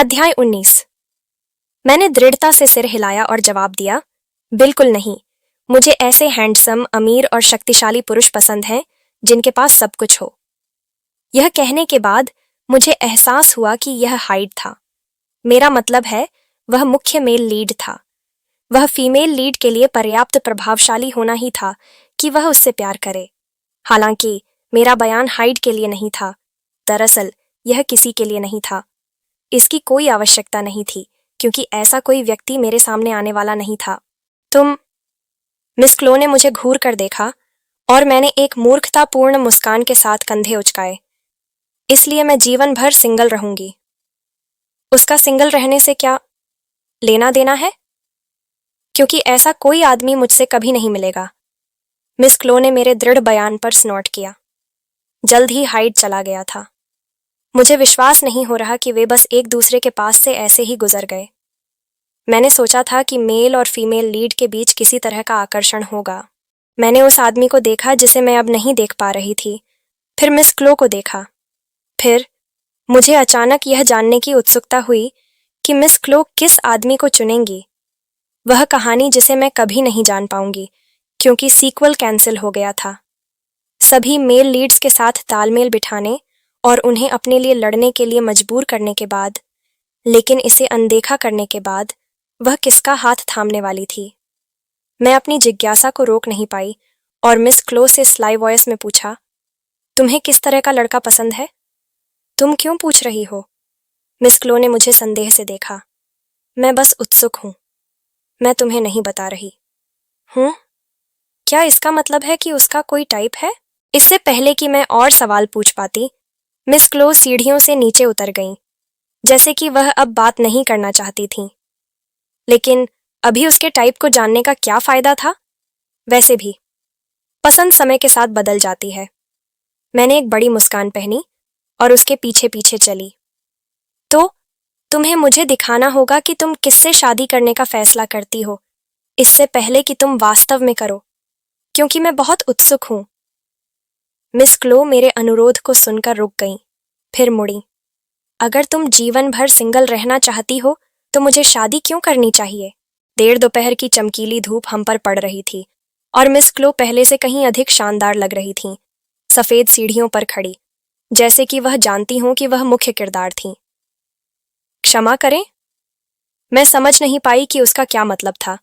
अध्याय 19। मैंने दृढ़ता से सिर हिलाया और जवाब दिया, बिल्कुल नहीं। मुझे ऐसे हैंडसम, अमीर और शक्तिशाली पुरुष पसंद हैं जिनके पास सब कुछ हो। यह कहने के बाद मुझे एहसास हुआ कि यह हाइड था। मेरा मतलब है, वह मुख्य मेल लीड था। वह फीमेल लीड के लिए पर्याप्त प्रभावशाली होना ही था कि वह उससे प्यार करे। हालांकि मेरा बयान हाइड के लिए नहीं था। दरअसल यह किसी के लिए नहीं था। इसकी कोई आवश्यकता नहीं थी, क्योंकि ऐसा कोई व्यक्ति मेरे सामने आने वाला नहीं था। तुम? मिस क्लो ने मुझे घूर कर देखा और मैंने एक मूर्खतापूर्ण मुस्कान के साथ कंधे उचकाए। इसलिए मैं जीवन भर सिंगल रहूंगी। उसका सिंगल रहने से क्या लेना देना है? क्योंकि ऐसा कोई आदमी मुझसे कभी नहीं मिलेगा। मिस क्लो ने मेरे दृढ़ बयान पर स्नॉट किया। जल्द ही हाइड चला गया था। मुझे विश्वास नहीं हो रहा कि वे बस एक दूसरे के पास से ऐसे ही गुजर गए। मैंने सोचा था कि मेल और फीमेल लीड के बीच किसी तरह का आकर्षण होगा। मैंने उस आदमी को देखा जिसे मैं अब नहीं देख पा रही थी। फिर मिस क्लो को देखा। फिर मुझे अचानक यह जानने की उत्सुकता हुई कि मिस क्लो किस आदमी को चुनेंगी। वह कहानी जिसे मैं कभी नहीं जान पाऊंगी, क्योंकि सीक्वल कैंसिल हो गया था। सभी मेल लीड्स के साथ तालमेल बिठाने और उन्हें अपने लिए लड़ने के लिए मजबूर करने के बाद, लेकिन इसे अनदेखा करने के बाद, वह किसका हाथ थामने वाली थी? मैं अपनी जिज्ञासा को रोक नहीं पाई और मिस क्लो से स्लाई वॉइस में पूछा, तुम्हें किस तरह का लड़का पसंद है? तुम क्यों पूछ रही हो? मिस क्लो ने मुझे संदेह से देखा। मैं बस उत्सुक हूं। मैं तुम्हें नहीं बता रही हूं। क्या इसका मतलब है कि उसका कोई टाइप है? इससे पहले कि मैं और सवाल पूछ पाती, मिस क्लो सीढ़ियों से नीचे उतर गईं, जैसे कि वह अब बात नहीं करना चाहती थीं। लेकिन अभी उसके टाइप को जानने का क्या फायदा था? वैसे भी पसंद समय के साथ बदल जाती है। मैंने एक बड़ी मुस्कान पहनी और उसके पीछे पीछे चली। तो तुम्हें मुझे दिखाना होगा कि तुम किससे शादी करने का फैसला करती हो, इससे पहले कि तुम वास्तव में करो, क्योंकि मैं बहुत उत्सुक हूं। मिस क्लो मेरे अनुरोध को सुनकर रुक गईं, फिर मुड़ी। अगर तुम जीवन भर सिंगल रहना चाहती हो तो मुझे शादी क्यों करनी चाहिए? देर दोपहर की चमकीली धूप हम पर पड़ रही थी और मिस क्लो पहले से कहीं अधिक शानदार लग रही थीं, सफेद सीढ़ियों पर खड़ी, जैसे कि वह जानती हों कि वह मुख्य किरदार थीं। क्षमा करें? मैं समझ नहीं पाई कि उसका क्या मतलब था।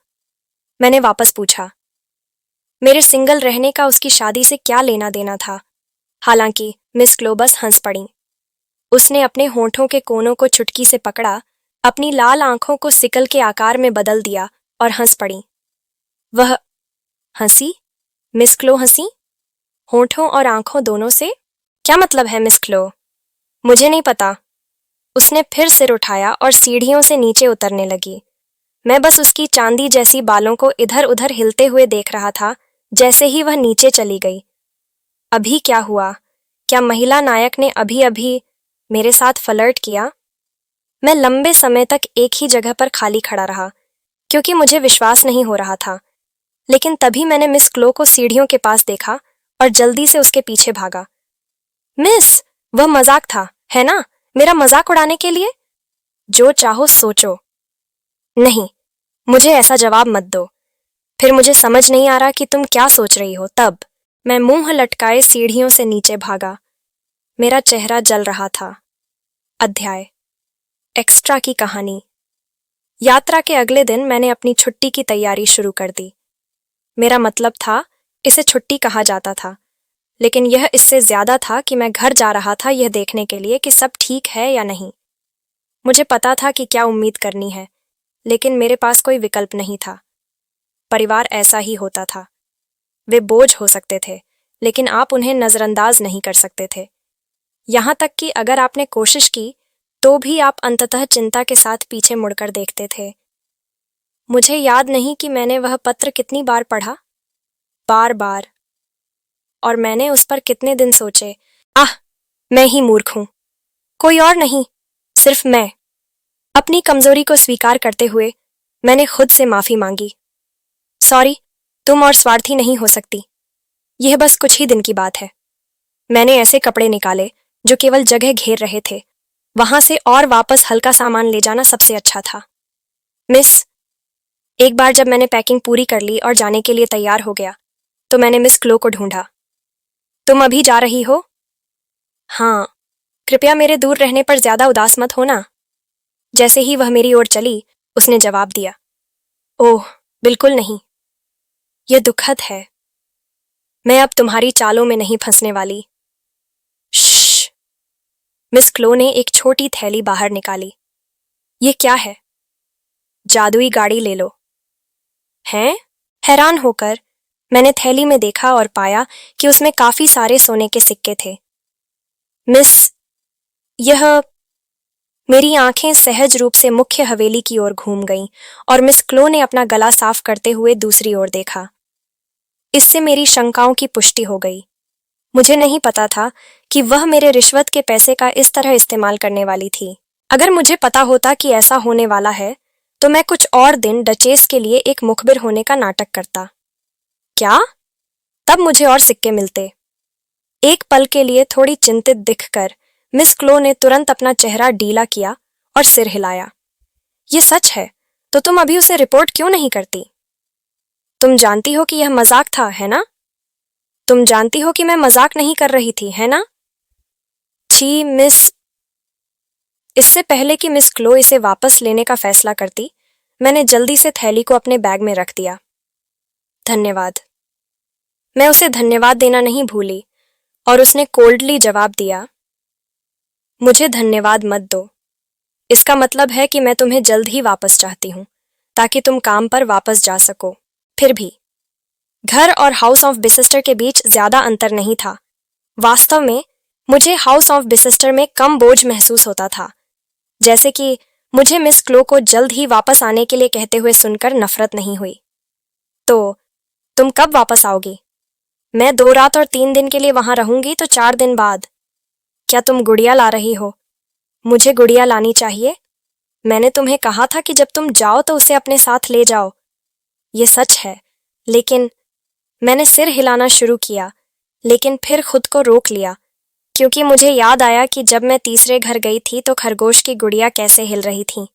मैंने वापस पूछा, मेरे सिंगल रहने का उसकी शादी से क्या लेना देना था? हालांकि मिस क्लो बस हंस पड़ी। उसने अपने होठों के कोनों को चुटकी से पकड़ा, अपनी लाल आंखों को सिकल के आकार में बदल दिया और हंस पड़ी। वह हंसी? मिस क्लो हंसी? होठों और आंखों दोनों से? क्या मतलब है मिस क्लो? मुझे नहीं पता। उसने फिर सिर उठाया और सीढ़ियों से नीचे उतरने लगी। मैं बस उसकी चांदी जैसी बालों को इधर उधर हिलते हुए देख रहा था जैसे ही वह नीचे चली गई। अभी क्या हुआ? क्या महिला नायक ने अभी अभी मेरे साथ फ्लर्ट किया? मैं लंबे समय तक एक ही जगह पर खाली खड़ा रहा, क्योंकि मुझे विश्वास नहीं हो रहा था। लेकिन तभी मैंने मिस क्लो को सीढ़ियों के पास देखा और जल्दी से उसके पीछे भागा। मिस, वह मजाक था, है ना? मेरा मजाक उड़ाने के लिए? जो चाहो सोचो। नहीं, मुझे ऐसा जवाब मत दो। फिर मुझे समझ नहीं आ रहा कि तुम क्या सोच रही हो। तब मैं मुंह लटकाए सीढ़ियों से नीचे भागा। मेरा चेहरा जल रहा था। अध्याय एक्स्ट्रा की कहानी। यात्रा के अगले दिन मैंने अपनी छुट्टी की तैयारी शुरू कर दी। मेरा मतलब था, इसे छुट्टी कहा जाता था, लेकिन यह इससे ज्यादा था कि मैं घर जा रहा था यह देखने के लिए कि सब ठीक है या नहीं। मुझे पता था कि क्या उम्मीद करनी है, लेकिन मेरे पास कोई विकल्प नहीं था। परिवार ऐसा ही होता था। वे बोझ हो सकते थे, लेकिन आप उन्हें नजरअंदाज नहीं कर सकते थे। यहां तक कि अगर आपने कोशिश की तो भी आप अंततः चिंता के साथ पीछे मुड़कर देखते थे। मुझे याद नहीं कि मैंने वह पत्र कितनी बार पढ़ा। बार बार। और मैंने उस पर कितने दिन सोचे। मैं ही मूर्ख हूं, कोई और नहीं, सिर्फ मैं। अपनी कमजोरी को स्वीकार करते हुए मैंने खुद से माफी मांगी। सॉरी, तुम और स्वार्थी नहीं हो सकती। यह बस कुछ ही दिन की बात है। मैंने ऐसे कपड़े निकाले जो केवल जगह घेर रहे थे वहां से और वापस हल्का सामान ले जाना सबसे अच्छा था। मिस, एक बार जब मैंने पैकिंग पूरी कर ली और जाने के लिए तैयार हो गया तो मैंने मिस क्लो को ढूंढा। तुम अभी जा रही हो? हाँ, कृपया मेरे दूर रहने पर ज्यादा उदास मत होना। जैसे ही वह मेरी ओर चली उसने जवाब दिया, ओह बिल्कुल नहीं, यह दुखद है। मैं अब तुम्हारी चालों में नहीं फंसने वाली। श्श। मिस क्लो ने एक छोटी थैली बाहर निकाली। ये क्या है? जादुई गाड़ी ले लो। हैं? हैरान होकर मैंने थैली में देखा और पाया कि उसमें काफी सारे सोने के सिक्के थे। मिस, यह... मेरी आंखें सहज रूप से मुख्य हवेली की ओर घूम गईं और मिस क्लो ने अपना गला साफ करते हुए दूसरी ओर देखा। इससे मेरी शंकाओं की पुष्टि हो गई। मुझे नहीं पता था कि वह मेरे रिश्वत के पैसे का इस तरह इस्तेमाल करने वाली थी। अगर मुझे पता होता कि ऐसा होने वाला है तो मैं कुछ और दिन डचेस के लिए एक मुखबिर होने का नाटक करता। क्या? तब मुझे और सिक्के मिलते। एक पल के लिए थोड़ी चिंतित दिखकर मिस क्लो ने तुरंत अपना चेहरा ढीला किया और सिर हिलाया। ये सच है तो तुम अभी उसे रिपोर्ट क्यों नहीं करती? तुम जानती हो कि यह मजाक था, है ना? तुम जानती हो कि मैं मजाक नहीं कर रही थी, है ना? छी मिस। इससे पहले कि मिस क्लो इसे वापस लेने का फैसला करती, मैंने जल्दी से थैली को अपने बैग में रख दिया। धन्यवाद। मैं उसे धन्यवाद देना नहीं भूली और उसने कोल्डली जवाब दिया, मुझे धन्यवाद मत दो। इसका मतलब है कि मैं तुम्हें जल्द ही वापस चाहती हूं ताकि तुम काम पर वापस जा सको। फिर भी घर और हाउस ऑफ बिसिस्टर के बीच ज्यादा अंतर नहीं था। वास्तव में मुझे हाउस ऑफ बिसिस्टर में कम बोझ महसूस होता था, जैसे कि मुझे मिस क्लो को जल्द ही वापस आने के लिए कहते हुए सुनकर नफरत नहीं हुई। तो तुम कब वापस आओगी? मैं 2 रात और 3 दिन के लिए वहां रहूंगी, तो 4 दिन बाद। क्या तुम गुड़िया ला रही हो? मुझे गुड़िया लानी चाहिए। मैंने तुम्हें कहा था कि जब तुम जाओ तो उसे अपने साथ ले जाओ। ये सच है, लेकिन मैंने सिर हिलाना शुरू किया, लेकिन फिर खुद को रोक लिया क्योंकि मुझे याद आया कि जब मैं तीसरे घर गई थी तो खरगोश की गुड़िया कैसे हिल रही थी।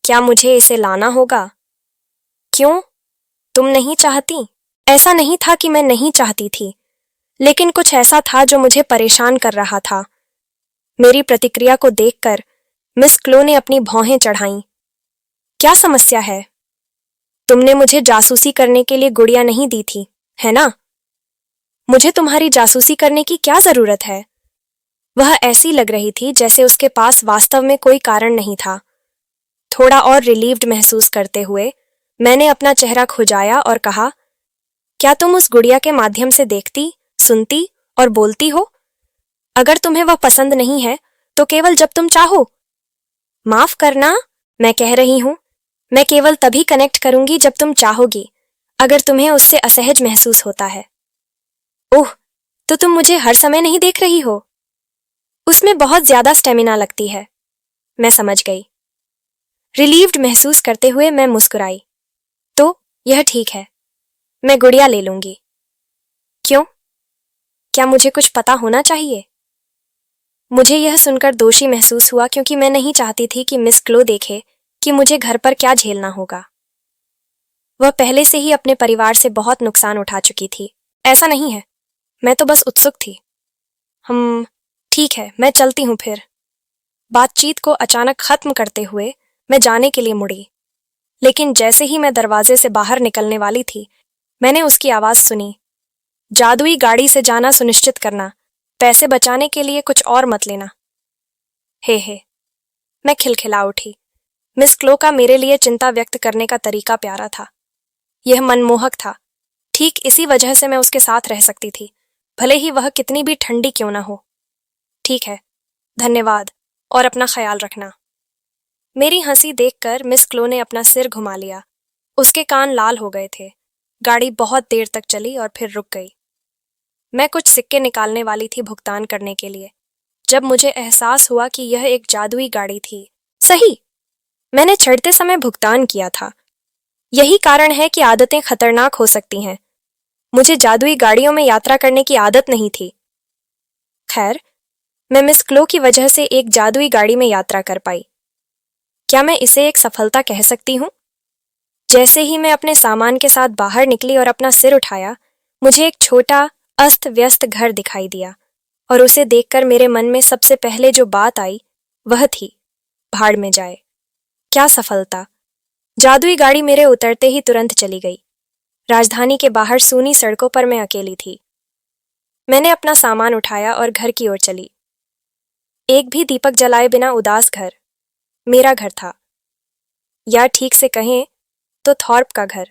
क्या मुझे इसे लाना होगा? क्यों? तुम नहीं चाहती? ऐसा नहीं था कि मैं नहीं चाहती थी, लेकिन कुछ ऐसा था जो मुझे परेशान कर रहा था। मेरी प्रतिक्रिया को देखकर मिस क्लो ने अपनी भौहें चढ़ाईं। क्या समस्या है? तुमने मुझे जासूसी करने के लिए गुड़िया नहीं दी थी, है ना? मुझे तुम्हारी जासूसी करने की क्या जरूरत है? वह ऐसी लग रही थी जैसे उसके पास वास्तव में कोई कारण नहीं था। थोड़ा और रिलीव्ड महसूस करते हुए मैंने अपना चेहरा खुजाया और कहा, क्या तुम उस गुड़िया के माध्यम से देखती, सुनती और बोलती हो? अगर तुम्हें वह पसंद नहीं है तो केवल जब तुम चाहो। माफ करना, मैं कह रही हूं, मैं केवल तभी कनेक्ट करूंगी जब तुम चाहोगी, अगर तुम्हें उससे असहज महसूस होता है। ओह, तो तुम मुझे हर समय नहीं देख रही हो? उसमें बहुत ज्यादा स्टेमिना लगती है। मैं समझ गई। रिलीव्ड महसूस करते हुए मैं मुस्कुराई। तो यह ठीक है, मैं गुड़िया ले लूंगी। क्यों? क्या मुझे कुछ पता होना चाहिए? मुझे यह सुनकर दोषी महसूस हुआ क्योंकि मैं नहीं चाहती थी कि मिस क्लो देखे कि मुझे घर पर क्या झेलना होगा। वह पहले से ही अपने परिवार से बहुत नुकसान उठा चुकी थी। ऐसा नहीं है, मैं तो बस उत्सुक थी। ठीक है, मैं चलती हूं फिर। बातचीत को अचानक खत्म करते हुए मैं जाने के लिए मुड़ी, लेकिन जैसे ही मैं दरवाजे से बाहर निकलने वाली थी मैंने उसकी आवाज सुनी, जादुई गाड़ी से जाना सुनिश्चित करना, पैसे बचाने के लिए कुछ और मत लेना। हे, मैं खिलखिला उठी। मिस क्लो का मेरे लिए चिंता व्यक्त करने का तरीका प्यारा था। यह मनमोहक था। ठीक इसी वजह से मैं उसके साथ रह सकती थी, भले ही वह कितनी भी ठंडी क्यों ना हो। ठीक है, धन्यवाद और अपना ख्याल रखना। मेरी हंसी देखकर मिस क्लो ने अपना सिर घुमा लिया। उसके कान लाल हो गए थे। गाड़ी बहुत देर तक चली और फिर रुक गई। मैं कुछ सिक्के निकालने वाली थी भुगतान करने के लिए, जब मुझे एहसास हुआ कि यह एक जादुई गाड़ी थी। सही, मैंने चढ़ते समय भुगतान किया था। यही कारण है कि आदतें खतरनाक हो सकती हैं। मुझे जादुई गाड़ियों में यात्रा करने की आदत नहीं थी। खैर, मैं मिस क्लो की वजह से एक जादुई गाड़ी में यात्रा कर पाई। क्या मैं इसे एक सफलता कह सकती हूँ? जैसे ही मैं अपने सामान के साथ बाहर निकली और अपना सिर उठाया, मुझे एक छोटा अस्त व्यस्त घर दिखाई दिया और उसे देखकर मेरे मन में सबसे पहले जो बात आई वह थी, भाड़ में जाए। क्या सफलता! जादुई गाड़ी मेरे उतरते ही तुरंत चली गई। राजधानी के बाहर सूनी सड़कों पर मैं अकेली थी। मैंने अपना सामान उठाया और घर की ओर चली। एक भी दीपक जलाए बिना उदास घर मेरा घर था, या ठीक से कहें तो थॉर्प का घर।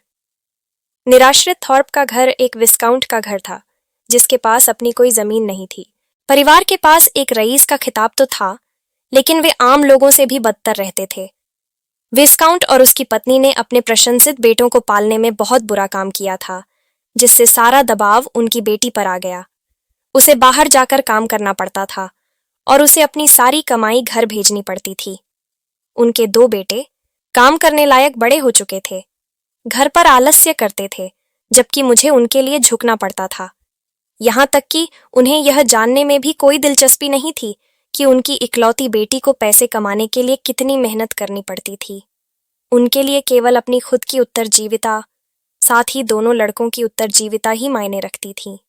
निराश्रित थॉर्प का घर एक विस्काउंट का घर था, जिसके पास अपनी कोई जमीन नहीं थी। परिवार के पास एक रईस का खिताब तो था, लेकिन वे आम लोगों से भी बदतर रहते थे। विस्काउंट और उसकी पत्नी ने अपने प्रशंसित बेटों को पालने में बहुत बुरा काम किया था, जिससे सारा दबाव उनकी बेटी पर आ गया। उसे बाहर जाकर काम करना पड़ता था और उसे अपनी सारी कमाई घर भेजनी पड़ती थी। उनके 2 बेटे काम करने लायक बड़े हो चुके थे, घर पर आलस्य करते थे, जबकि मुझे उनके लिए झुकना पड़ता था। यहाँ तक कि उन्हें यह जानने में भी कोई दिलचस्पी नहीं थी कि उनकी इकलौती बेटी को पैसे कमाने के लिए कितनी मेहनत करनी पड़ती थी। उनके लिए केवल अपनी खुद की उत्तरजीविता, साथ ही दोनों लड़कों की उत्तरजीविता ही मायने रखती थी।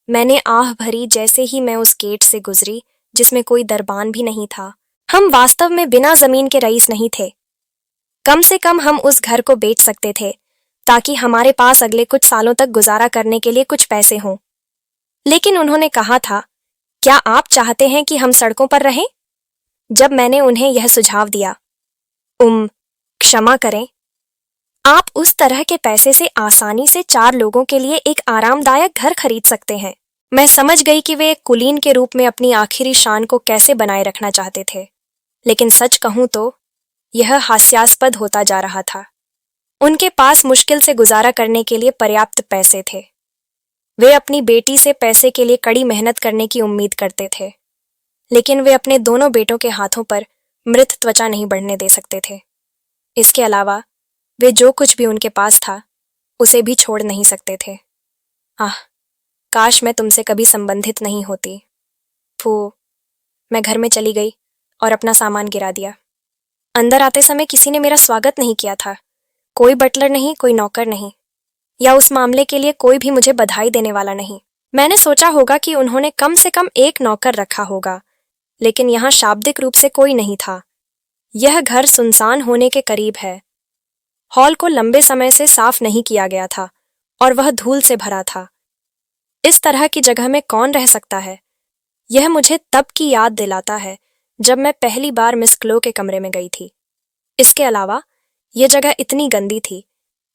मैंने आह भरी जैसे ही मैं उस गेट से गुजरी, जिसमें कोई दरबान भी नहीं था। हम वास्तव में बिना जमीन के रईस नहीं थे। कम से कम हम उस घर को बेच सकते थे, ताकि हमारे पास अगले कुछ सालों तक गुजारा करने के लिए कुछ पैसे हों। लेकिन उन्होंने कहा था, क्या आप चाहते हैं कि हम सड़कों पर रहें? जब मैंने उन्हें यह सुझाव दिया, क्षमा करें, आप उस तरह के पैसे से आसानी से 4 लोगों के लिए एक आरामदायक घर खरीद सकते हैं। मैं समझ गई कि वे एक कुलीन के रूप में अपनी आखिरी शान को कैसे बनाए रखना चाहते थे, लेकिन सच कहूं तो यह हास्यास्पद होता जा रहा था। उनके पास मुश्किल से गुजारा करने के लिए पर्याप्त पैसे थे। वे अपनी बेटी से पैसे के लिए कड़ी मेहनत करने की उम्मीद करते थे, लेकिन वे अपने दोनों बेटों के हाथों पर मृत त्वचा नहीं बढ़ने दे सकते थे। इसके अलावा वे जो कुछ भी उनके पास था, उसे भी छोड़ नहीं सकते थे। काश मैं तुमसे कभी संबंधित नहीं होती। मैं घर में चली गई और अपना सामान गिरा दिया। अंदर आते समय किसी ने मेरा स्वागत नहीं किया था। कोई बटलर नहीं, कोई नौकर नहीं, या उस मामले के लिए कोई भी मुझे बधाई देने वाला नहीं। मैंने सोचा होगा कि उन्होंने कम से कम एक नौकर रखा होगा, लेकिन यहाँ शाब्दिक रूप से कोई नहीं था। यह घर सुनसान होने के करीब है। हॉल को लंबे समय से साफ नहीं किया गया था और वह धूल से भरा था। इस तरह की जगह में कौन रह सकता है? यह मुझे तब की याद दिलाता है जब मैं पहली बार मिस क्लो के कमरे में गई थी। इसके अलावा यह जगह इतनी गंदी थी,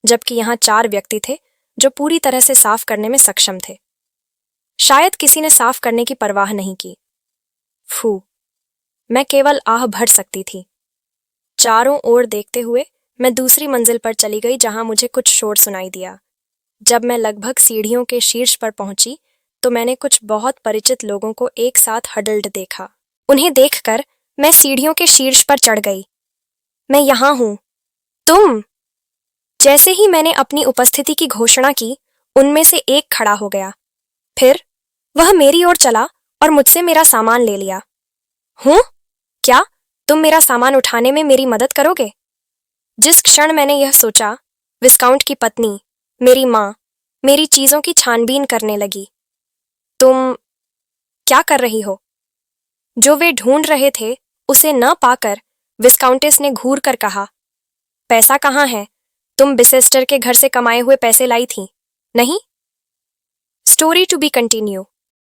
जबकि यहाँ 4 व्यक्ति थे जो पूरी तरह से साफ करने में सक्षम थे। शायद किसी ने साफ करने की परवाह नहीं की। मैं केवल आह भर सकती थी। चारों ओर देखते हुए मैं दूसरी मंजिल पर चली गई, जहां मुझे कुछ शोर सुनाई दिया। जब मैं लगभग सीढ़ियों के शीर्ष पर पहुंची, तो मैंने कुछ बहुत परिचित लोगों को एक साथ हडल्ड देखा। उन्हें देखकर मैं सीढ़ियों के शीर्ष पर चढ़ गई। मैं यहाँ हूं, तुम! जैसे ही मैंने अपनी उपस्थिति की घोषणा की, उनमें से एक खड़ा हो गया। फिर वह मेरी ओर चला और मुझसे मेरा सामान ले लिया। क्या तुम मेरा सामान उठाने में मेरी मदद करोगे? जिस क्षण मैंने यह सोचा, विस्काउंट की पत्नी, मेरी माँ, मेरी चीजों की छानबीन करने लगी। तुम क्या कर रही हो? जो वे ढूंढ रहे थे, उसे न पाकर विस्काउंटेस ने घूर कर कहा, पैसा कहाँ है? तुम बिसेस्टर के घर से कमाए हुए पैसे लाई थी, नहीं? Story to be continue.